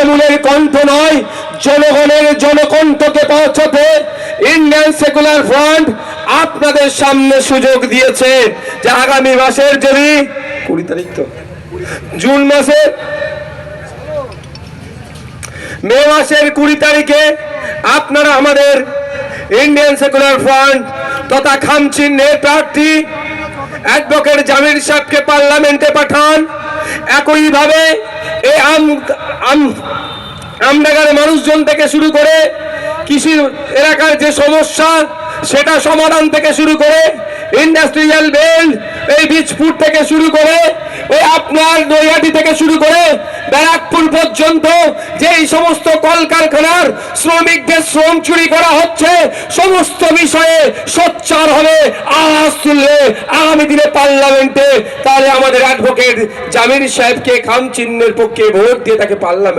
তৃণমূলের কণ্ঠ নয়, জনগণের জনকণ্ঠকে পৌঁছাতে ইন্ডিয়ান সেকুলার ফ্রন্ট আপনাদের সামনে সুযোগ দিয়েছে যে আগামী মাসের যদি 20 তারিখ তো জুন মাসের মে মাসের 20 তারিখে আপনারা আমাদের ইন্ডিয়ান সেকুলার ফ্রন্ট তথা খামচিহ্নের প্রার্থী অ্যাডভোকেট জামির সাহেবকে পার্লামেন্টে পাঠান। একইভাবে এই আমডাঙ্গার মানুষজন থেকে শুরু করে কৃষি এলাকার যে সমস্যা সেটা সমাধান থেকে শুরু করে ইন্ডাস্ট্রিয়াল বেল্ট, এই বীজপুর থেকে শুরু করে ওই আপনার নৈহাটি থেকে শুরু করে ব্যারাকপুর পর্যন্ত যে এই সমস্ত কলকারখানার শ্রমিকদের শ্রম চুরি করা হচ্ছে, সমস্ত বিষয়ে সোচ্চার হবে আওয়াজ তুললে আগামী দিনে পার্লামেন্টে। তাহলে আমাদের অ্যাডভোকেট জামির সাহেবকে খামচিহ্নের পক্ষে ভোট দিয়ে তাকে পার্লামেন্ট